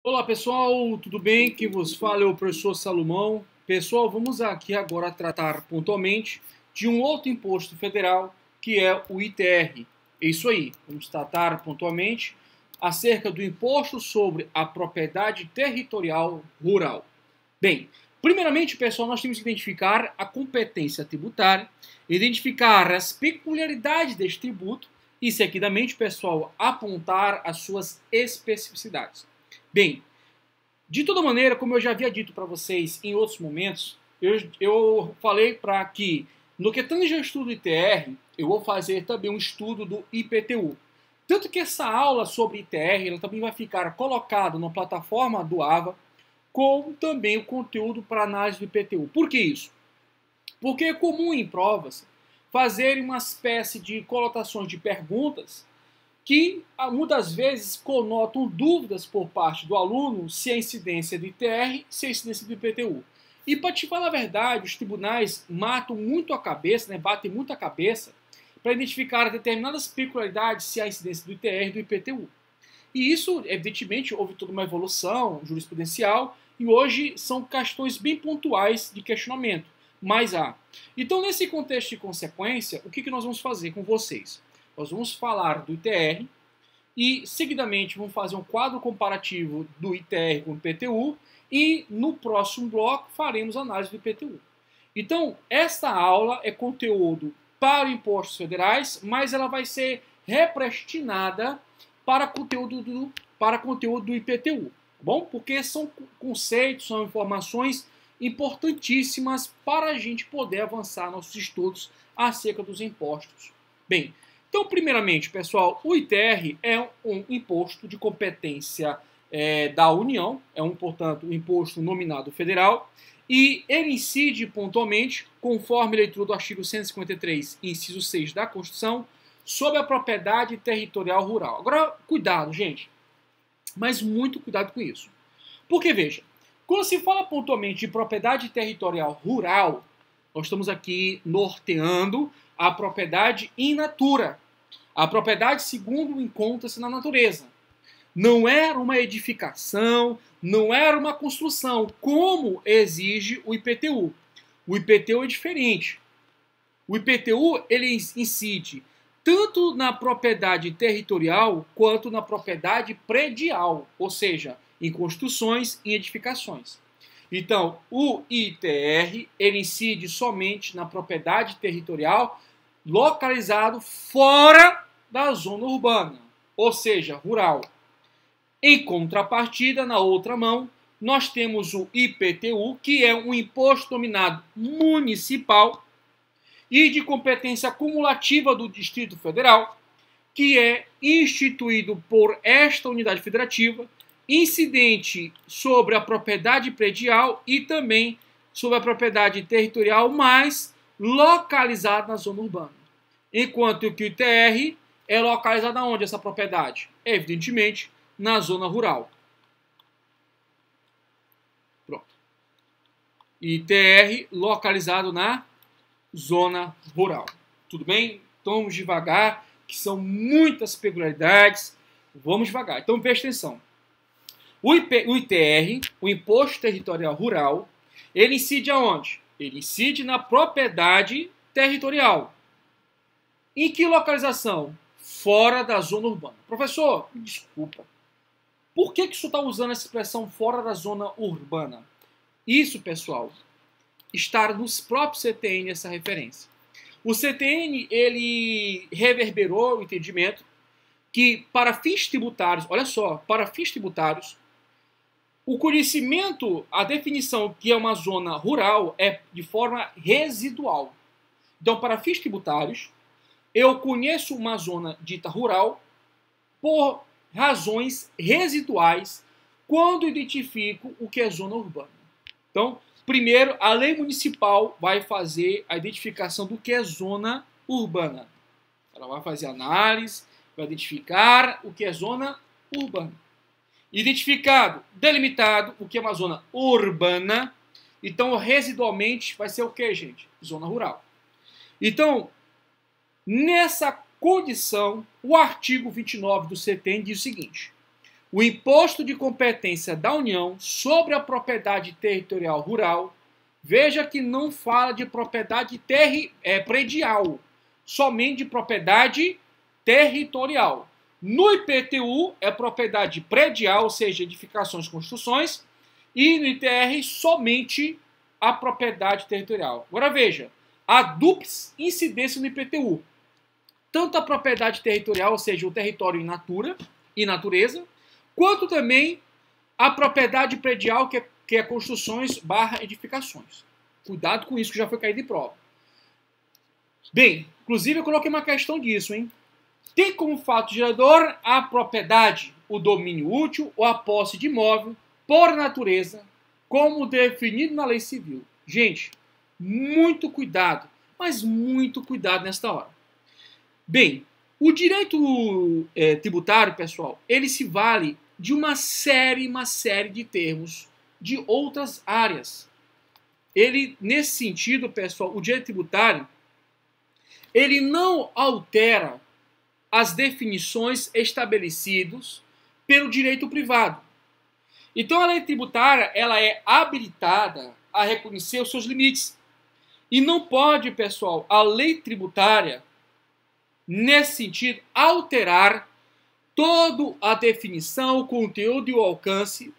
Olá pessoal, tudo bem? Quem vos fala é o professor Salomão. Pessoal, vamos aqui agora tratar pontualmente de um outro imposto federal que é o ITR. É isso aí, vamos tratar pontualmente acerca do imposto sobre a propriedade territorial rural. Bem, primeiramente, pessoal, nós temos que identificar a competência tributária, identificar as peculiaridades deste tributo e, seguidamente, pessoal, apontar as suas especificidades. Bem, de toda maneira, como eu já havia dito para vocês em outros momentos, eu falei para que, no que tange ao estudo do ITR, eu vou fazer também um estudo do IPTU. Tanto que essa aula sobre ITR ela também vai ficar colocada na plataforma do AVA, com também o conteúdo para análise do IPTU. Por que isso? Porque é comum em provas fazerem uma espécie de colocações de perguntas que muitas vezes conotam dúvidas por parte do aluno se a incidência do ITR, se a incidência do IPTU. E para te falar a verdade, os tribunais matam muito a cabeça, batem muito a cabeça para identificar determinadas peculiaridades se há incidência do ITR e do IPTU. E isso, evidentemente, houve toda uma evolução jurisprudencial e hoje são questões bem pontuais de questionamento, mas há. Então, nesse contexto de consequência, o que nós vamos fazer com vocês? Nós vamos falar do ITR e, seguidamente, vamos fazer um quadro comparativo do ITR com o IPTU e, no próximo bloco, faremos análise do IPTU. Então, esta aula é conteúdo para impostos federais, mas ela vai ser represtinada para conteúdo do IPTU, tá bom? Porque são conceitos, são informações importantíssimas para a gente poder avançar nossos estudos acerca dos impostos. Bem, então, primeiramente, pessoal, o ITR é um imposto de competência da União, portanto, um imposto nominado federal, e ele incide pontualmente, conforme a leitura do artigo 153, inciso 6 da Constituição, sobre a propriedade territorial rural. Agora, cuidado, gente, mas muito cuidado com isso. Porque, veja, quando se fala pontualmente de propriedade territorial rural, nós estamos aqui norteando a propriedade in natura. A propriedade segundo encontra-se na natureza. Não era uma edificação, não era uma construção, como exige o IPTU. O IPTU é diferente. O IPTU ele incide tanto na propriedade territorial quanto na propriedade predial, ou seja, em construções e edificações. Então, o ITR ele incide somente na propriedade territorial localizado fora da zona urbana, ou seja, rural. Em contrapartida, na outra mão, nós temos o IPTU, que é um imposto nominado municipal e de competência cumulativa do Distrito Federal, que é instituído por esta unidade federativa, incidente sobre a propriedade predial e também sobre a propriedade territorial, mas localizada na zona urbana. Enquanto que o ITR é localizado onde essa propriedade? Evidentemente, na zona rural. Pronto. ITR localizado na zona rural. Tudo bem? Então vamos devagar, que são muitas peculiaridades. Vamos devagar. Então preste atenção. O ITR, o Imposto Territorial Rural, ele incide aonde? Ele incide na propriedade territorial. Em que localização? Fora da zona urbana. Professor, desculpa. Por que o senhor está usando essa expressão fora da zona urbana? Isso, pessoal, está nos próprios CTN essa referência. O CTN, ele reverberou o entendimento que para fins tributários, olha só, para fins tributários, o conhecimento, a definição que é uma zona rural é de forma residual. Então, para fins tributários, eu conheço uma zona dita rural por razões residuais quando identifico o que é zona urbana. Então, primeiro, a lei municipal vai fazer a identificação do que é zona urbana. Ela vai fazer análise, vai identificar o que é zona urbana. Identificado, delimitado, o que é uma zona urbana. Então, residualmente, vai ser o que, gente? Zona rural. Então, nessa condição, o artigo 29 do CTN diz o seguinte: O imposto de competência da União sobre a propriedade territorial rural, veja que não fala de propriedade predial, somente de propriedade territorial. No IPTU é propriedade predial, ou seja, edificações e construções, e no ITR somente a propriedade territorial. Agora veja, a dupla incidência no IPTU. Tanto a propriedade territorial, ou seja, o território in natureza, quanto também a propriedade predial, que é construções / edificações. Cuidado com isso, que já foi caído de prova. Bem, inclusive eu coloquei uma questão disso, hein? Tem como fato gerador a propriedade, o domínio útil ou a posse de imóvel, por natureza, como definido na lei civil. Gente, muito cuidado, mas muito cuidado nesta hora. Bem, o direito tributário, pessoal, ele se vale de uma série de termos de outras áreas. Ele, nesse sentido, pessoal, o direito tributário, ele não altera as definições estabelecidas pelo direito privado. Então, a lei tributária, ela é habilitada a reconhecer os seus limites. E não pode, pessoal, a lei tributária, nesse sentido, alterar toda a definição, o conteúdo e o alcance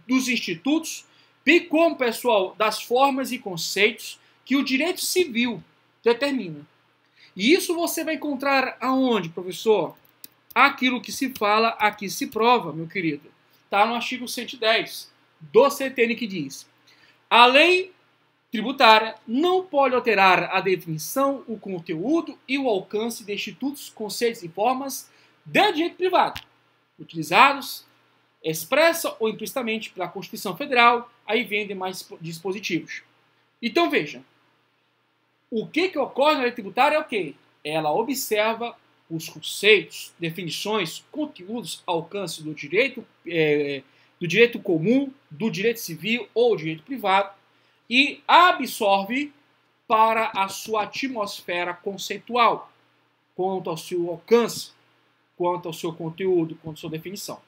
dos institutos, bem como, pessoal, das formas e conceitos que o direito civil determina. E isso você vai encontrar aonde, professor? Aquilo que se fala, aqui se prova, meu querido. Está no artigo 110 do CTN, que diz: a lei tributária não pode alterar a definição, o conteúdo e o alcance de institutos, conceitos e formas de direito privado, utilizados expressa ou implicitamente pela Constituição Federal, aí vem demais dispositivos. Então veja, o que ocorre na lei tributária é o quê? Ela observa os conceitos, definições, conteúdos, alcance do direito comum, do direito civil ou direito privado e absorve para a sua atmosfera conceitual, quanto ao seu alcance, quanto ao seu conteúdo, quanto à sua definição.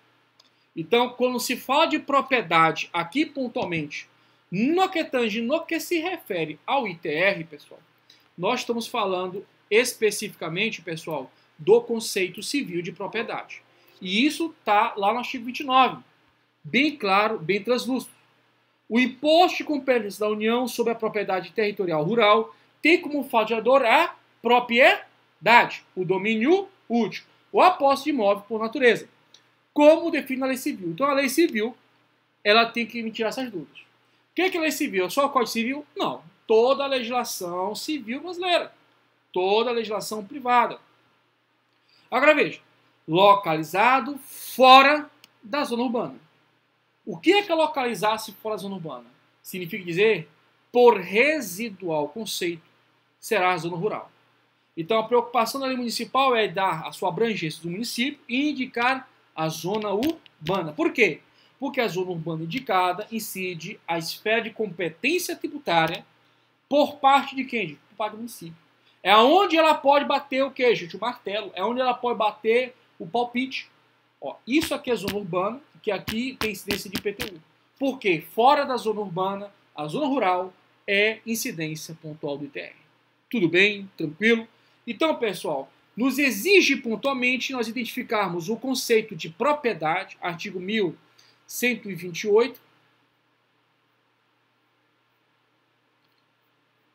Então, quando se fala de propriedade, aqui pontualmente, no que tange, no que se refere ao ITR, pessoal, nós estamos falando especificamente, pessoal, do conceito civil de propriedade. E isso está lá no artigo 29, bem claro, bem translúcido. O imposto de competência da União sobre a propriedade territorial rural tem como fato gerador a propriedade, o domínio útil, ou a posse de imóvel por natureza, como define a lei civil. Então, a lei civil, ela tem que emitir essas dúvidas. O que é lei civil? É só o Código Civil? Não. Toda a legislação civil brasileira. Toda a legislação privada. Agora veja, localizado fora da zona urbana. O que é localizar-se fora da zona urbana? Significa dizer, por residual conceito, será a zona rural. Então, a preocupação da lei municipal é dar a sua abrangência do município e indicar a zona urbana. Por quê? Porque a zona urbana indicada incide a esfera de competência tributária por parte de quem? Por parte do município. É onde ela pode bater o quê, gente? O martelo. É onde ela pode bater o palpite. Ó, isso aqui é zona urbana, que aqui tem incidência de IPTU. Porque fora da zona urbana, a zona rural é incidência pontual do ITR. Tudo bem? Tranquilo? Então, pessoal, nos exige pontualmente nós identificarmos o conceito de propriedade, artigo 1128.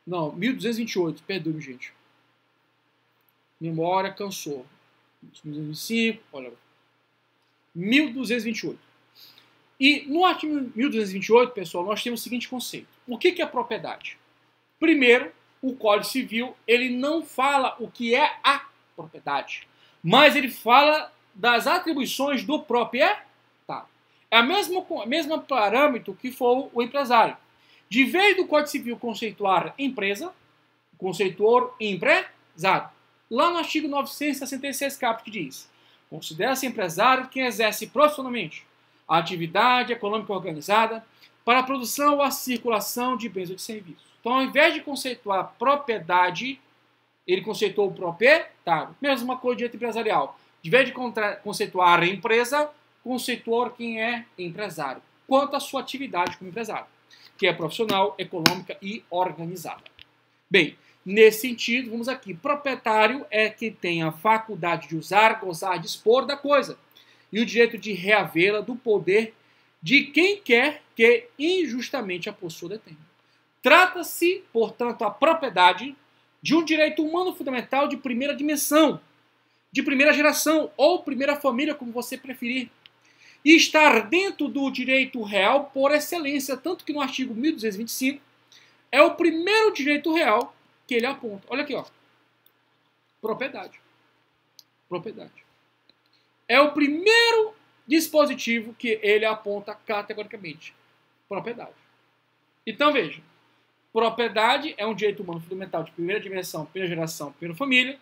Não, 1228, perdoe, gente. Memória cansou. 1225, olha. 1228. E no artigo 1228, pessoal, nós temos o seguinte conceito. O que é propriedade? Primeiro, o Código Civil, ele não fala o que é a propriedade, mas ele fala das atribuições do proprietário. É a mesma parâmetro que for o empresário. De vez do Código Civil conceituar empresa, conceituou empresário. Lá no artigo 966, caput, que diz: considera-se empresário quem exerce profissionalmente a atividade econômica organizada para a produção ou a circulação de bens ou de serviços. Então, ao invés de conceituar propriedade, ele conceituou o proprietário. Mesma coisa de direito empresarial. De vez de conceituar a empresa, conceituar quem é empresário, quanto à sua atividade como empresário, que é profissional, econômica e organizada. Bem, nesse sentido, vamos aqui. Proprietário é quem tem a faculdade de usar, gozar, dispor da coisa e o direito de reavê-la do poder de quem quer que injustamente a possua ou detenha. Trata-se, portanto, a propriedade de um direito humano fundamental de primeira dimensão, de primeira geração ou primeira família, como você preferir, e estar dentro do direito real por excelência, tanto que no artigo 1225 é o primeiro direito real que ele aponta. Olha aqui, ó. Propriedade. Propriedade. É o primeiro dispositivo que ele aponta categoricamente. Propriedade. Então, veja. Propriedade é um direito humano fundamental de primeira dimensão, primeira geração, primeira família,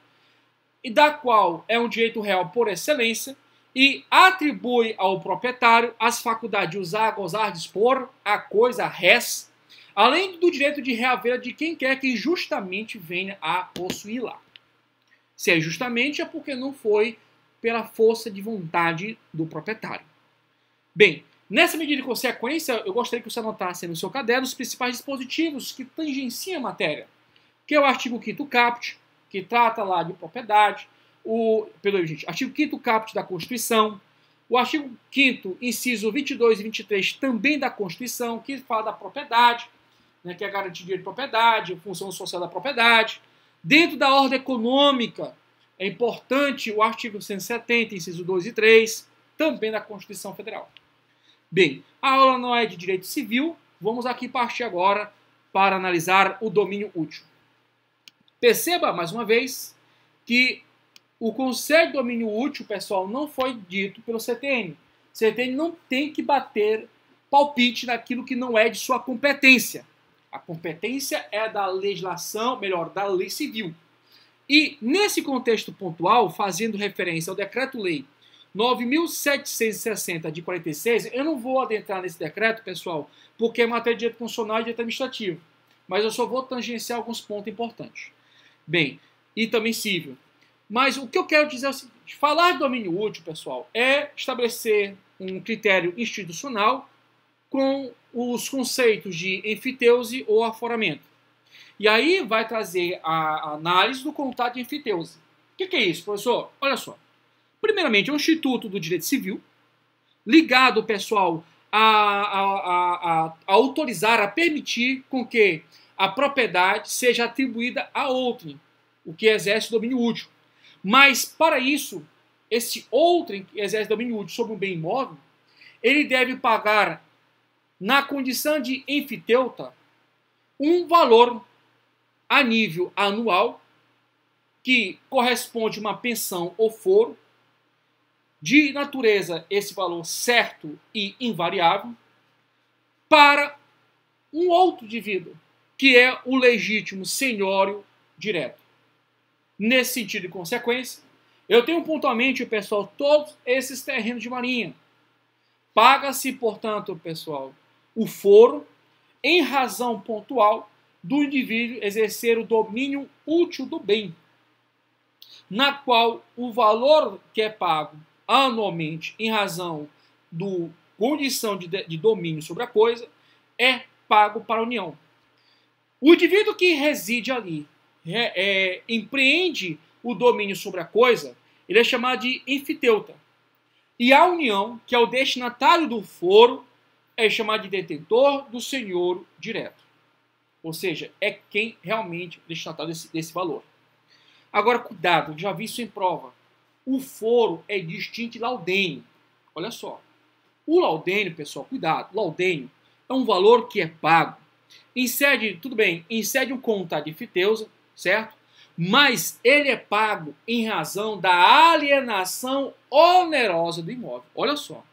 e da qual é um direito real por excelência, e atribui ao proprietário as faculdades de usar, gozar, dispor a coisa res, além do direito de reaver de quem quer que injustamente venha a possuí-la. Se é injustamente, é porque não foi pela força de vontade do proprietário. Bem, nessa medida de consequência, eu gostaria que você anotasse no seu caderno os principais dispositivos que tangenciam a matéria, que é o artigo 5º caput, que trata lá de propriedade, artigo 5º caput da Constituição, o artigo 5º, inciso 22 e 23, também da Constituição, que fala da propriedade, né, que é a garantia de propriedade, a função social da propriedade. Dentro da ordem econômica, é importante o artigo 170, inciso 2 e 3, também da Constituição Federal. Bem, a aula não é de direito civil, vamos aqui partir agora para analisar o domínio útil. Perceba, mais uma vez, que o conceito de domínio útil, pessoal, não foi dito pelo CTN. O CTN não tem que bater palpite naquilo que não é de sua competência. A competência é da legislação, melhor, da lei civil. E, nesse contexto pontual, fazendo referência ao Decreto-Lei 9.760 de 46, eu não vou adentrar nesse decreto, pessoal, porque é matéria de direito constitucional e direito administrativo. Mas eu só vou tangenciar alguns pontos importantes. Bem, e também civil. Mas o que eu quero dizer é o seguinte: falar de domínio útil, pessoal, é estabelecer um critério institucional com os conceitos de enfiteuse ou aforamento. E aí vai trazer a análise do contrato de enfiteuse. O que é isso, professor? Olha só. Primeiramente, é um instituto do direito civil, ligado, pessoal, a autorizar, a permitir com que a propriedade seja atribuída a outrem, o que exerce domínio útil. Mas, para isso, esse outrem que exerce domínio útil sobre um bem imóvel, ele deve pagar, na condição de enfiteuta, um valor a nível anual, que corresponde a uma pensão ou foro, de natureza, esse valor certo e invariável, para um outro indivíduo, que é o legítimo senhório direto. Nesse sentido de consequência, eu tenho pontualmente, pessoal, todos esses terrenos de marinha. Paga-se, portanto, pessoal, o foro em razão pontual do indivíduo exercer o domínio útil do bem, na qual o valor que é pago anualmente em razão da condição de domínio sobre a coisa é pago para a União. O indivíduo que reside ali empreende o domínio sobre a coisa, ele é chamado de enfiteuta. E a União, que é o destinatário do foro, é chamado de detentor do senhoro direto. Ou seja, é quem realmente é destinatário desse valor. Agora, cuidado, já vi isso em prova. O foro é distinto de laudênio. Olha só. O laudênio, pessoal, cuidado. Laudênio é um valor que é pago. Tudo bem, incede um contrato de enfiteusa, certo? Mas ele é pago em razão da alienação onerosa do imóvel. Olha só.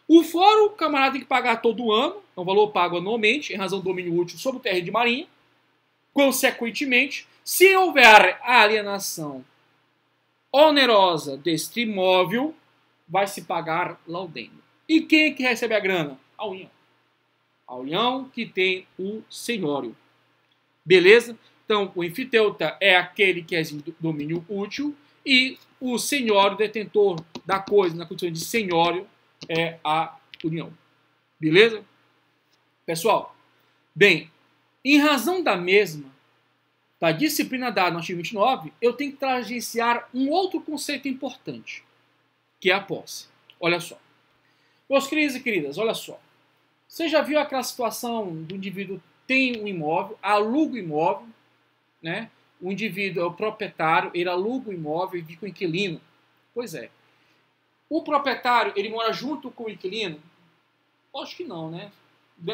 O foro, o camarada tem que pagar todo ano, é um valor pago anualmente, em razão do domínio útil sobre o terreno de marinha. Consequentemente, se houver alienação onerosa deste imóvel, vai se pagar laudênio. E quem é que recebe a grana? A União. A União que tem o senhório. Beleza? Então, o enfiteuta é aquele que é de domínio útil e o senhório, detentor da coisa, na condição de senhório, é a união. Beleza? Pessoal, bem, em razão da mesma, da disciplina dada no artigo 29, eu tenho que tangenciar um outro conceito importante, que é a posse. Olha só. Meus queridos e queridas, olha só. Você já viu aquela situação do indivíduo tem um imóvel, aluga o imóvel, né? O indivíduo é o proprietário, ele aluga o imóvel e fica o inquilino. Pois é. O proprietário, ele mora junto com o inquilino? Acho que não, né?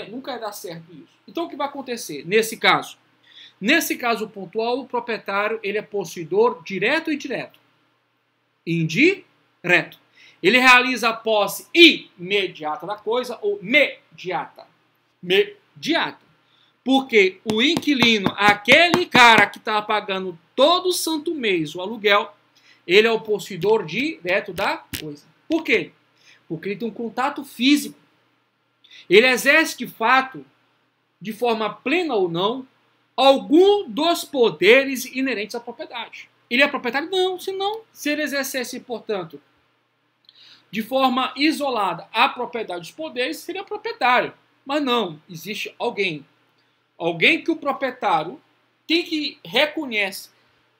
Nunca vai dar certo isso. Então, o que vai acontecer nesse caso? Nesse caso pontual, o proprietário ele é possuidor direto ou indireto? Indireto. Ele realiza a posse imediata da coisa ou mediata? Mediata. Porque o inquilino, aquele cara que está pagando todo santo mês o aluguel, ele é o possuidor direto da coisa. Por quê? Porque ele tem um contato físico. Ele exerce de fato, de forma plena ou não, algum dos poderes inerentes à propriedade. Ele é proprietário? Não, senão, se ele exercesse, portanto, de forma isolada a propriedade dos poderes, seria proprietário. Mas não, existe alguém. Alguém que o proprietário tem que reconhece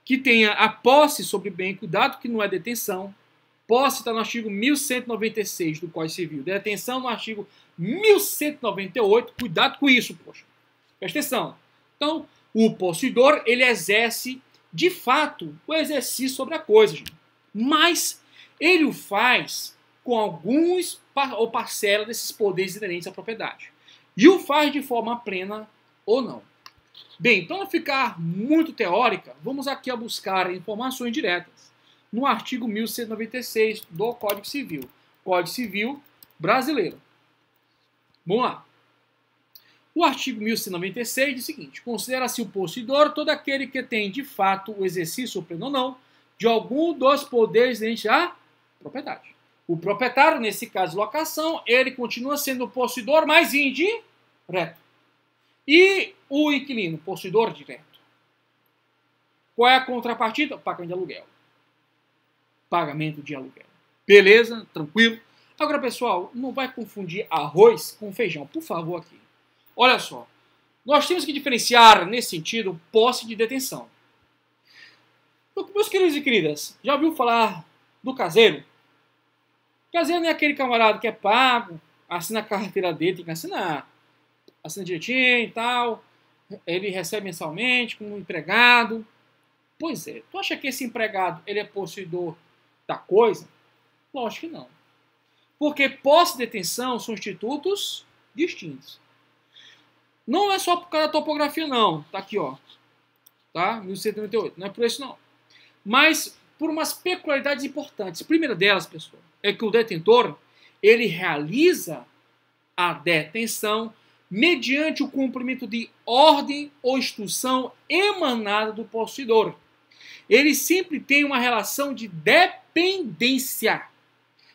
que tenha a posse sobre bem, cuidado que não é detenção. Posse está no artigo 1196 do Código Civil. Detenção no artigo 1198. Cuidado com isso, poxa. Presta atenção. Então, o possuidor, ele exerce, de fato, o exercício sobre a coisa. Gente. Mas ele o faz com alguns ou parcela desses poderes inerentes à propriedade. E o faz de forma plena ou não. Bem, para não ficar muito teórica, vamos aqui a buscar informações diretas no artigo 1196 do Código Civil. Código Civil brasileiro. Vamos lá. O artigo 1196 diz o seguinte: considera-se o possuidor todo aquele que tem de fato o exercício pleno ou não de algum dos poderes inerentes à propriedade. O proprietário, nesse caso de locação, ele continua sendo o possuidor mais indireto. E o inquilino, possuidor direto. Qual é a contrapartida? Pagamento de aluguel. Pagamento de aluguel. Beleza? Tranquilo? Agora, pessoal, não vai confundir arroz com feijão, por favor, aqui. Olha só. Nós temos que diferenciar, nesse sentido, posse de detenção. Meus queridos e queridas, já ouviu falar do caseiro? O caseiro não é aquele camarada que é pago, assina a carteira dele, tem que assinar. Assina direitinho e tal, ele recebe mensalmente como empregado. Pois é, tu acha que esse empregado ele é possuidor da coisa? Lógico que não. Porque posse e detenção são institutos distintos. Não é só por causa da topografia, não. Tá aqui, ó. Tá? 1198. Não é por isso, não. Mas por umas peculiaridades importantes. A primeira delas, pessoal, é que o detentor, ele realiza a detenção mediante o cumprimento de ordem ou instrução emanada do possuidor. Ele sempre tem uma relação de dependência.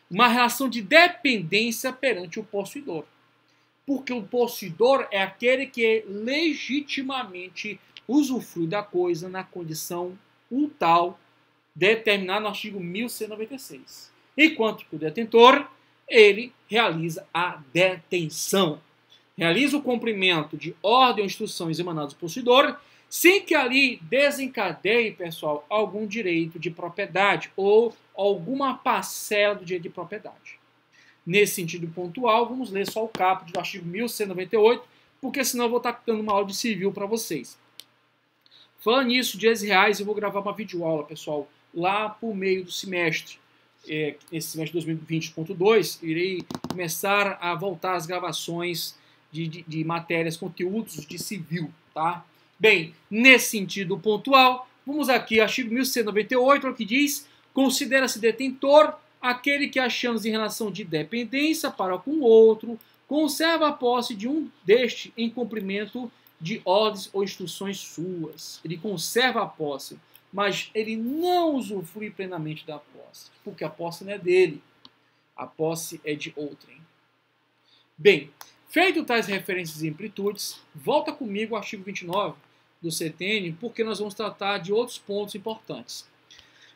Uma relação de dependência perante o possuidor. Porque o possuidor é aquele que legitimamente usufrui da coisa na condição tal determinada no artigo 1196. Enquanto que o detentor, ele realiza a detenção. Realiza o cumprimento de ordem ou instruções emanadas do possuidor, sem que ali desencadeie, pessoal, algum direito de propriedade ou alguma parcela do direito de propriedade. Nesse sentido pontual, vamos ler só o caput do artigo 1198, porque senão eu vou estar dando uma aula de civil para vocês. Falando nisso, dias reais, eu vou gravar uma videoaula, pessoal, lá por meio do semestre. Esse semestre 2020.2, irei começar a voltar às gravações de matérias, conteúdos de civil, tá? Bem, nesse sentido pontual, vamos aqui, artigo 1198, que diz: considera-se detentor aquele que, achando-se em relação de dependência para com o outro, conserva a posse de um deste em cumprimento de ordens ou instruções suas. Ele conserva a posse, mas ele não usufrui plenamente da posse, porque a posse não é dele, a posse é de outrem. Bem, feito tais referências e amplitudes, volta comigo ao artigo 29 do CTN, porque nós vamos tratar de outros pontos importantes.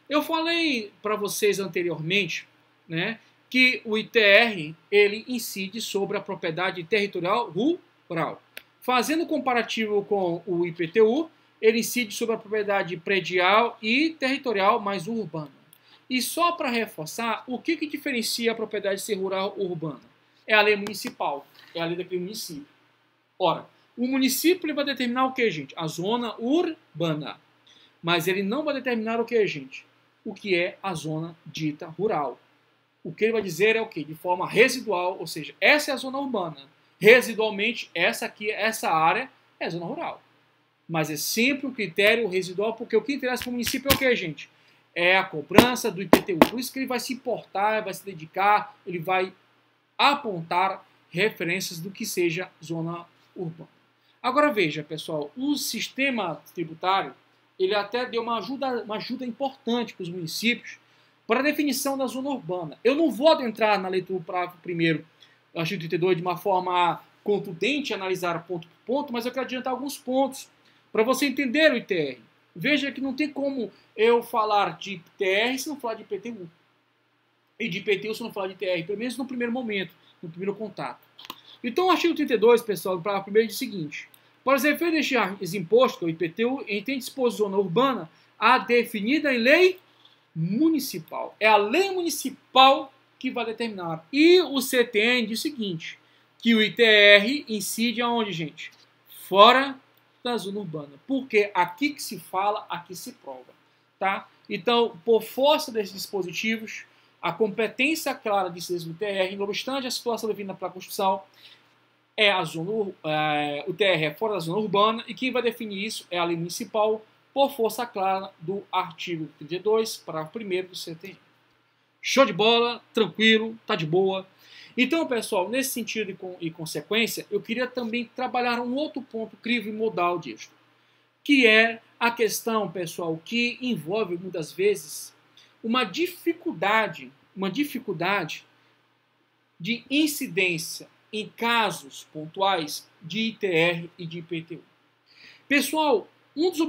Eu falei para vocês anteriormente, né, que o ITR ele incide sobre a propriedade territorial rural. Fazendo comparativo com o IPTU, ele incide sobre a propriedade predial e territorial mais urbana. E só para reforçar, o que diferencia a propriedade ser rural ou urbana? É a lei municipal, é a lei daquele município. Ora, o município ele vai determinar o que, gente? A zona urbana. Mas ele não vai determinar o que, gente? O que é a zona dita rural. O que ele vai dizer é o que? De forma residual, ou seja, essa é a zona urbana. Residualmente, essa área é a zona rural. Mas é sempre um critério residual, porque o que interessa para o município é o que, gente? É a cobrança do IPTU. Por isso que ele vai se importar, vai se dedicar, ele vai apontar referências do que seja zona urbana. Agora veja, pessoal, o sistema tributário, ele até deu uma ajuda importante para os municípios para a definição da zona urbana. Eu não vou adentrar na leitura do parágrafo 1º do artigo 32 de uma forma contundente, analisar ponto por ponto, mas eu quero adiantar alguns pontos para você entender o ITR. Veja que não tem como eu falar de ITR se não falar de IPTU. E de IPTU se não falar de ITR, pelo menos no primeiro momento, no primeiro contato. Então o artigo 32, pessoal, do parágrafo 1º diz o seguinte: para os efeitos deste imposto, que é o IPTU, entende dispor zona urbana a definida em lei municipal. É a lei municipal que vai determinar. E o CTN diz o seguinte, que o ITR incide aonde, gente? Fora da zona urbana. Porque aqui que se fala, aqui se prova. Tá? Então, por força desses dispositivos, a competência clara de ser o ITR, não obstante a situação definida pela Constituição, é a zona, o TR é fora da zona urbana, e quem vai definir isso é a lei municipal, por força clara do artigo 32, parágrafo 1º do CTN. Show de bola, tranquilo, tá de boa. Então, pessoal, nesse sentido e consequência, eu queria também trabalhar um outro ponto crivo e modal disso, que é a questão, pessoal, que envolve muitas vezes uma dificuldade de incidência em casos pontuais de ITR e de IPTU. Pessoal, um dos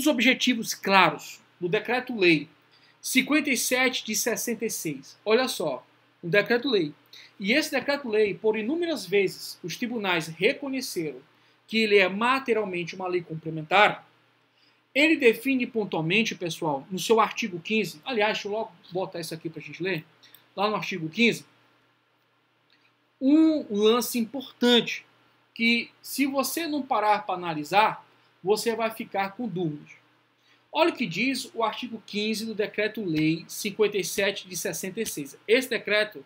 objetivos claros do Decreto-Lei 57 de 66, olha só, um decreto-lei. E esse decreto-lei, por inúmeras vezes, os tribunais reconheceram que ele é materialmente uma lei complementar. Ele define pontualmente, pessoal, no seu artigo 15, aliás, deixa eu logo botar isso aqui para a gente ler, lá no artigo 15, um lance importante que, se você não parar para analisar, você vai ficar com dúvidas. Olha o que diz o artigo 15 do Decreto-Lei 57 de 66. Esse decreto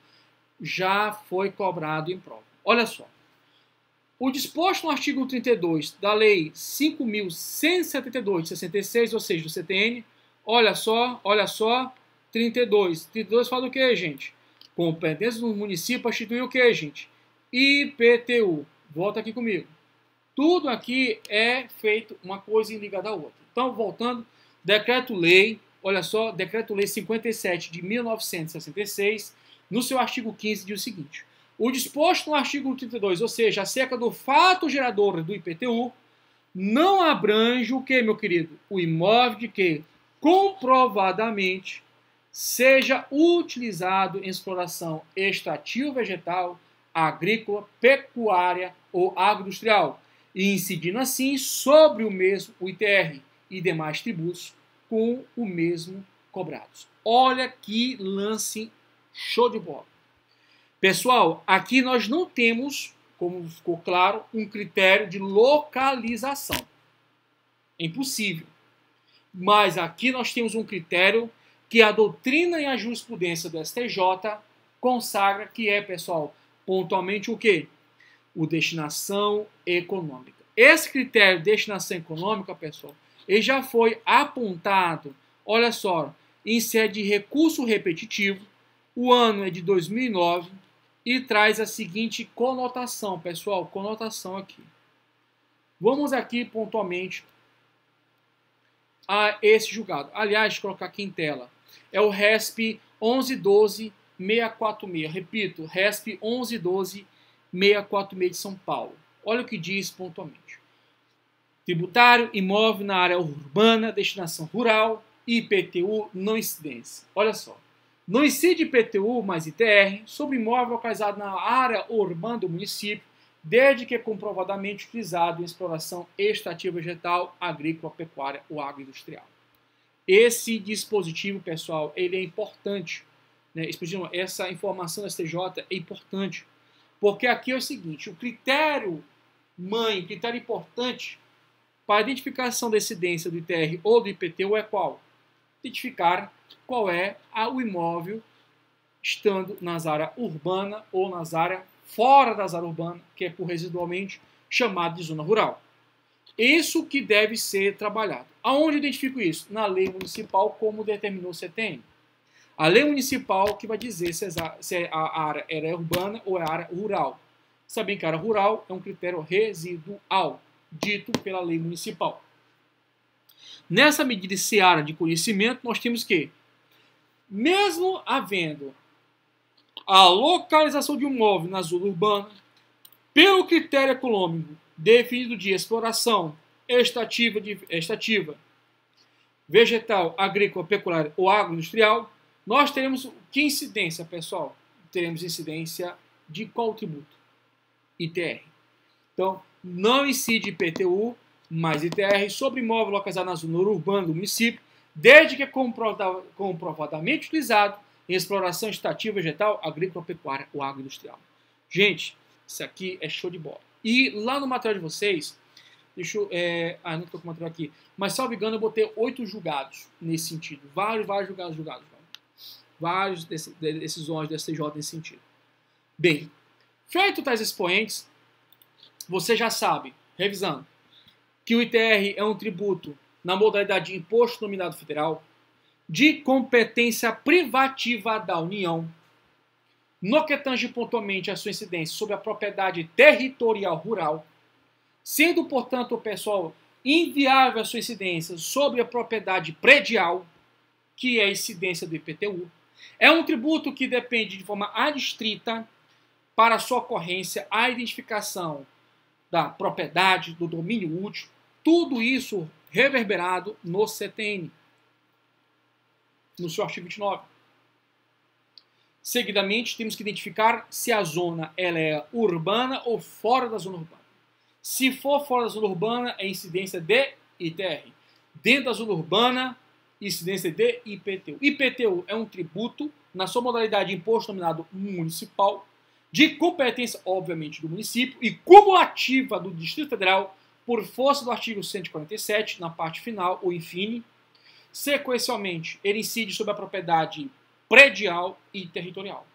já foi cobrado em prova. Olha só. O disposto no artigo 32 da Lei 5.172 de 66, ou seja, do CTN, olha só, 32. 32 fala do que, gente? Competência do município para instituir o que, gente? IPTU. Volta aqui comigo. Tudo aqui é feito uma coisa ligada à outra. Então, voltando, Decreto-Lei, olha só, Decreto-Lei 57 de 1966, no seu artigo 15, diz o seguinte: o disposto no artigo 32, ou seja, acerca do fato gerador do IPTU, não abrange o que, meu querido? O imóvel de que comprovadamente seja utilizado em exploração extrativa vegetal, agrícola, pecuária ou agroindustrial, e incidindo assim sobre o mesmo o ITR e demais tributos com o mesmo cobrados. Olha que lance show de bola. Pessoal, aqui nós não temos, como ficou claro, um critério de localização. É impossível. Mas aqui nós temos um critério que a doutrina e a jurisprudência do STJ consagra, que é, pessoal, pontualmente o quê? O destinação econômica. Esse critério de destinação econômica, pessoal, ele já foi apontado, olha só, em sede de recurso repetitivo, o ano é de 2009 e traz a seguinte conotação, pessoal, conotação aqui. Vamos aqui pontualmente a esse julgado. Aliás, vou colocar aqui em tela. É o RESP 11.12.646. Repito, RESP 11.12.646 de São Paulo. Olha o que diz pontualmente. Tributário, imóvel na área urbana, destinação rural, IPTU, não incidência. Olha só. Não incide IPTU mais ITR sobre imóvel localizado na área urbana do município, desde que é comprovadamente utilizado em exploração extrativa vegetal, agrícola, pecuária ou agroindustrial. Esse dispositivo, pessoal, ele é importante, né? Essa informação da STJ é importante, porque aqui é o seguinte, o critério mãe, critério importante para a identificação da incidência do ITR ou do IPTU é qual? Identificar qual é o imóvel estando nas áreas urbanas ou nas áreas fora das áreas urbanas, que é por residualmente chamado de zona rural. Isso que deve ser trabalhado. Aonde eu identifico isso? Na lei municipal, como determinou o CTN. A lei municipal que vai dizer se a área é urbana ou é área rural. Sabem que a área rural é um critério residual, dito pela lei municipal. Nessa medida seara de conhecimento, nós temos que, mesmo havendo a localização de um imóvel na zona urbana, pelo critério econômico definido de exploração extrativa, vegetal, agrícola, pecuária ou agroindustrial, nós teremos que incidência, pessoal? Teremos incidência de qual tributo? ITR. Então, não incide IPTU mais ITR sobre imóvel localizado na zona urbana do município, desde que é comprovadamente utilizado em exploração extrativa, vegetal, agrícola, pecuária ou agroindustrial. Gente, isso aqui é show de bola. E lá no material de vocês, deixa eu... não estou com o material aqui, mas salvo engano eu botei 8 julgados nesse sentido. Vários julgados. Vários decisões do STJ nesse sentido. Bem, feito tais expoentes, você já sabe, revisando, que o ITR é um tributo na modalidade de imposto nominado federal, de competência privativa da União, no que tange pontualmente a sua incidência sobre a propriedade territorial rural, sendo, portanto, pessoal, inviável a sua incidência sobre a propriedade predial, que é a incidência do IPTU. É um tributo que depende de forma adstrita para a sua ocorrência a identificação da propriedade, do domínio útil, tudo isso reverberado no CTN, no seu artigo 29. Seguidamente, temos que identificar se a zona ela é urbana ou fora da zona urbana. Se for fora da zona urbana, é incidência de ITR. Dentro da zona urbana, incidência de IPTU. IPTU é um tributo, na sua modalidade de imposto nominado municipal, de competência, obviamente, do município e cumulativa do Distrito Federal, por força do artigo 147, na parte final, ou infine. Sequencialmente, ele incide sobre a propriedade predial e territorial.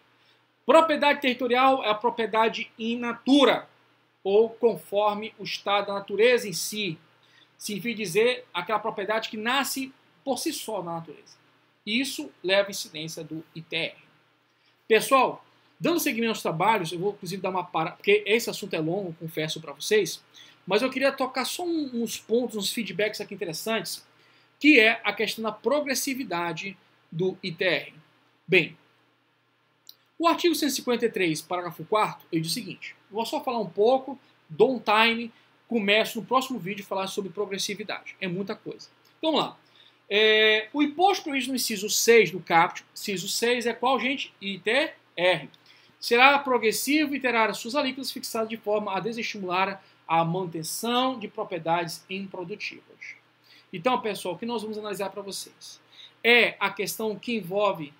Propriedade territorial é a propriedade in natura, ou conforme o estado da natureza em si. Significa dizer aquela propriedade que nasce por si só na natureza. Isso leva à incidência do ITR. Pessoal, dando seguimento aos trabalhos, eu vou inclusive dar uma parada, porque esse assunto é longo, confesso para vocês, mas eu queria tocar só uns pontos, uns feedbacks aqui interessantes, que é a questão da progressividade do ITR. Bem, o artigo 153, parágrafo 4º, ele diz o seguinte, eu vou só falar um pouco, dou um time, começo no próximo vídeo a falar sobre progressividade, é muita coisa. Então, vamos lá. O imposto previsto no inciso 6 do caput, inciso 6 é qual, gente? ITR. Será progressivo e terá suas alíquotas fixadas de forma a desestimular a manutenção de propriedades improdutivas. Então, pessoal, o que nós vamos analisar para vocês é a questão que envolve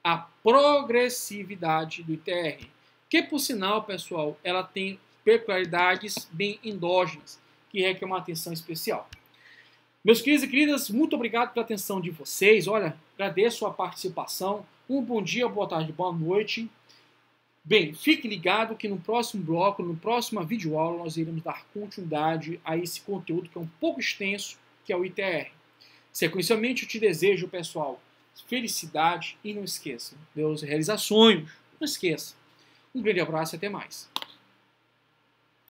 a progressividade do ITR, que, por sinal, pessoal, ela tem peculiaridades bem endógenas, que requer uma atenção especial. Meus queridos e queridas, muito obrigado pela atenção de vocês. Olha, agradeço a participação. Um bom dia, boa tarde, boa noite. Bem, fique ligado que no próximo bloco, no próximo videoaula, nós iremos dar continuidade a esse conteúdo que é um pouco extenso, que é o ITR. Sequencialmente, eu te desejo, pessoal, felicidade e não esqueça, Deus realiza sonhos. Não esqueça. Um grande abraço e até mais.